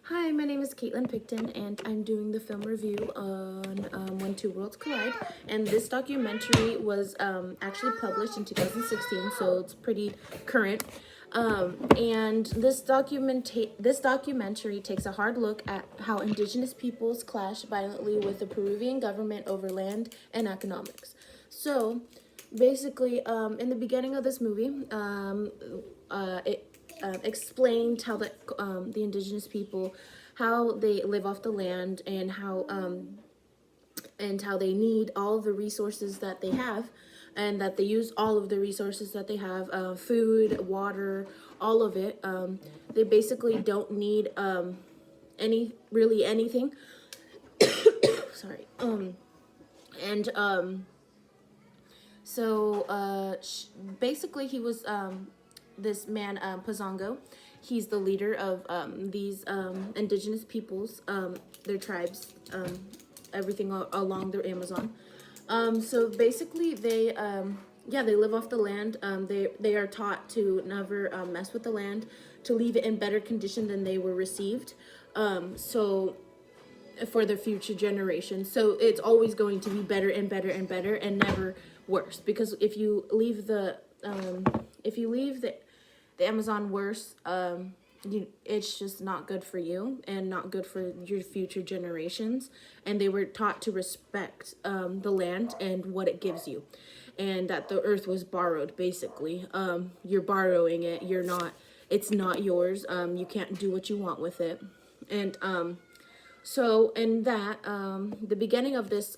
Hi, my name is Caitlin Picton, and I'm doing the film review on When Two Worlds Collide. And this documentary was actually published in 2016, so it's pretty current. And this documentary takes a hard look at how indigenous peoples clash violently with the Peruvian government over land and economics. So, basically, in the beginning of this movie, it explained how the indigenous people, how they live off the land, and how they need all the resources that they have, and that they use all of the resources that they have, food, water, all of it. They basically don't need anything. Sorry. And So basically, he was this man, Pozongo. He's the leader of these indigenous peoples, their tribes, everything along the Amazon. So basically, they live off the land. They are taught to never mess with the land, to leave it in better condition than they were received. So for the future generations. So it's always going to be better and better and better, and never worse. Because if you leave the Amazon worse, it's just not good for you and not good for your future generations. And they were taught to respect the land and what it gives you, and that the earth was borrowed. Basically, you're borrowing it. It's not yours. You can't do what you want with it. And so in that, the beginning of this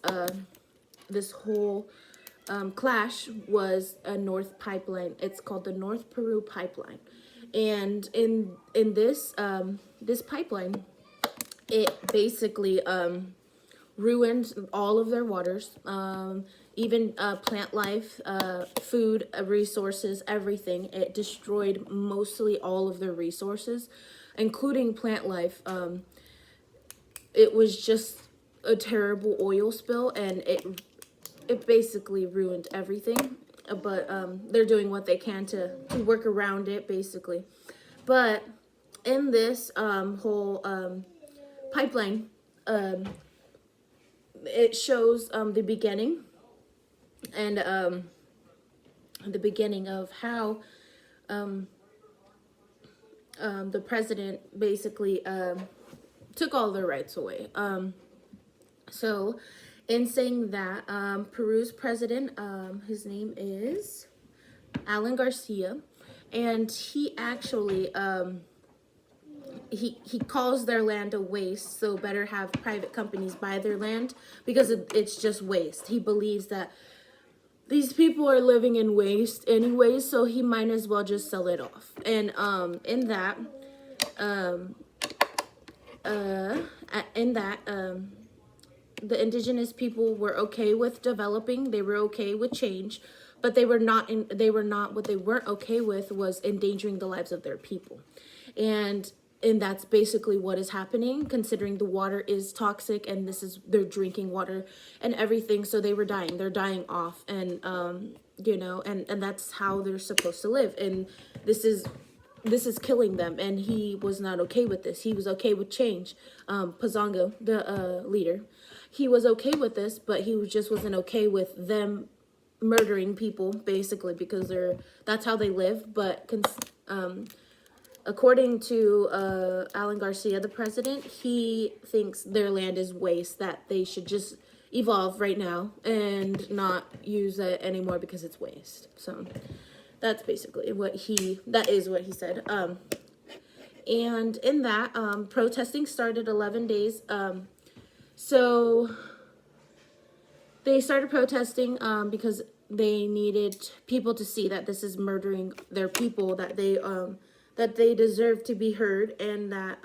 whole clash was a North Pipeline. It's called the North Peru Pipeline, and in this this pipeline, it basically ruined all of their waters, even plant life, food, resources, everything. It destroyed mostly all of their resources, including plant life. It was just a terrible oil spill, and it basically ruined everything. But they're doing what they can to work around it, basically. But in this whole pipeline, it shows the beginning, and the beginning of how the president basically took all their rights away. So in saying that, Peru's president, his name is Alan Garcia, and he actually he calls their land a waste, so better have private companies buy their land, because it's just waste. He believes that these people are living in waste anyway, so he might as well just sell it off. And in that the indigenous people were okay with developing. They were okay with change, but they were not what they weren't okay with was endangering the lives of their people. And that's basically what is happening, considering the water is toxic, and this is their drinking water and everything. So they're dying off, and and that's how they're supposed to live. And this is killing them, and he was not okay with this. He was okay with change. Pozongo, the leader, he was okay with this, but he just wasn't okay with them murdering people, basically, because that's how they live. But according to Alan Garcia, the president, he thinks their land is waste, that they should just evolve right now and not use it anymore because it's waste. So that's basically what he said. And in that, protesting started 11 days. So they started protesting because they needed people to see that this is murdering their people, that they deserve to be heard, and that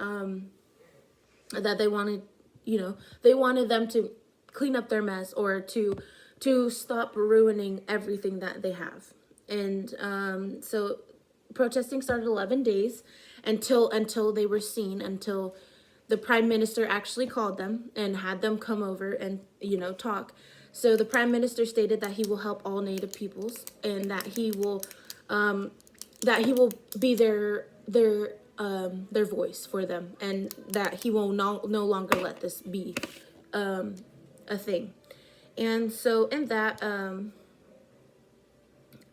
they wanted, they wanted them to clean up their mess, or to stop ruining everything that they have. And so protesting started 11 days until they were seen, until the prime minister actually called them and had them come over and talk. So the prime minister stated that he will help all Native peoples, and that he will be their their voice for them, and that he will no longer let this be a thing. And so in that,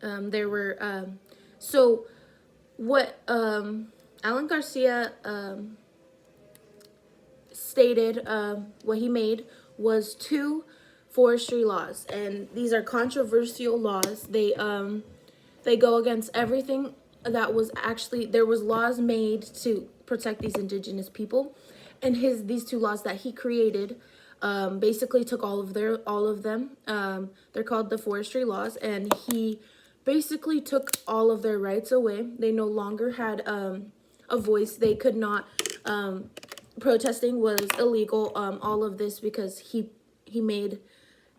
there were, so what Alan Garcia stated, what he made was 2 forestry laws, and these are controversial laws. They go against everything that was actually, there was laws made to protect these indigenous people, and these 2 laws that he created basically took all of them. They're called the forestry laws, and he basically took all of their rights away. They no longer had a voice. They could not, protesting was illegal. All of this because he made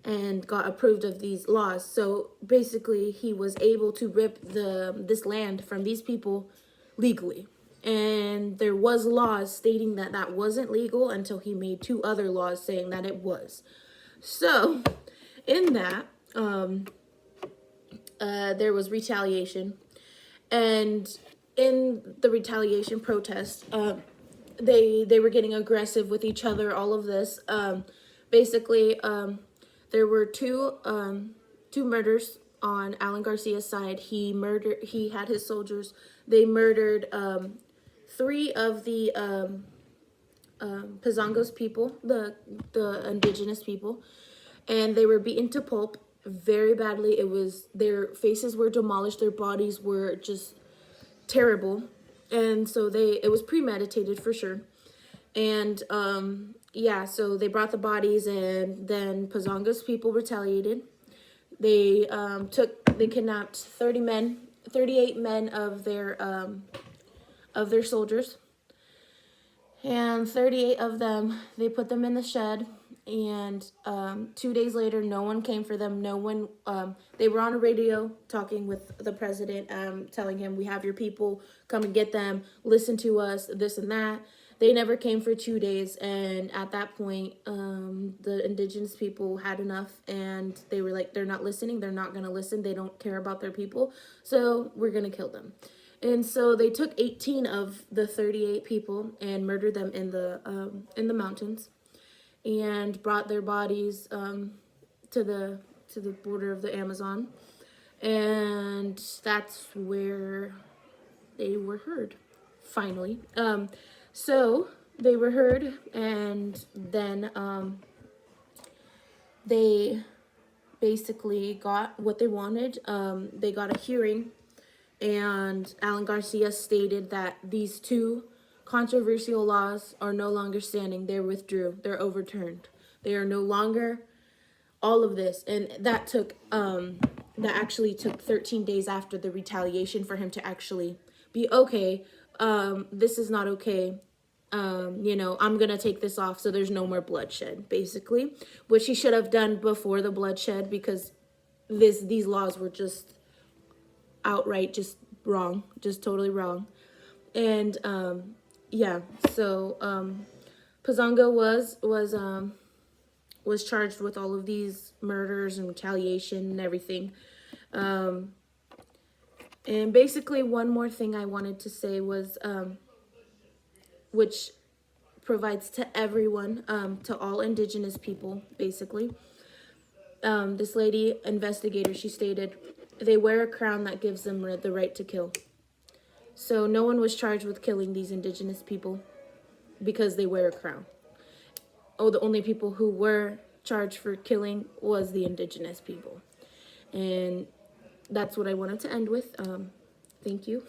and got approved of these laws. So basically he was able to rip this land from these people legally. And there was laws stating that that wasn't legal until he made 2 other laws saying that it was. So in that, there was retaliation. And in the retaliation protest, they were getting aggressive with each other, all of this. Basically, there were 2 murders on Alan Garcia's side. He had his soldiers. They murdered 3 of the Pazangos people, the indigenous people, and they were beaten to pulp very badly. Their faces were demolished, their bodies were just terrible, and so it was premeditated for sure. And yeah, so they brought the bodies, and then Pazangos people retaliated. They kidnapped 38 men of their soldiers, and 38 of them, they put them in the shed. And 2 days later, no one came for them. No one, they were on a radio talking with the president, telling him, we have your people, come and get them, listen to us, this and that. They never came for 2 days, and at that point, the indigenous people had enough, and they were like, they're not listening, they're not going to listen, they don't care about their people, so we're going to kill them. And so they took 18 of the 38 people and murdered them in the mountains, and brought their bodies to the border of the Amazon, and that's where they were heard, finally. So they were heard, and then they basically got what they wanted. They got a hearing, and Alan Garcia stated that these 2 controversial laws are no longer standing. They're withdrew. They're overturned. They are no longer all of this. And that actually took 13 days after the retaliation for him to actually be okay. This is not okay. I'm going to take this off so there's no more bloodshed, basically, which he should have done before the bloodshed, because these laws were just outright just wrong, just totally wrong. And yeah, so Pazongo was charged with all of these murders and retaliation and everything. And basically one more thing I wanted to say was, which provides to everyone, to all indigenous people, basically. This lady investigator, she stated, they wear a crown that gives them the right to kill. So no one was charged with killing these indigenous people because they wear a crown. Oh, the only people who were charged for killing was the indigenous people. And that's what I wanted to end with. Thank you.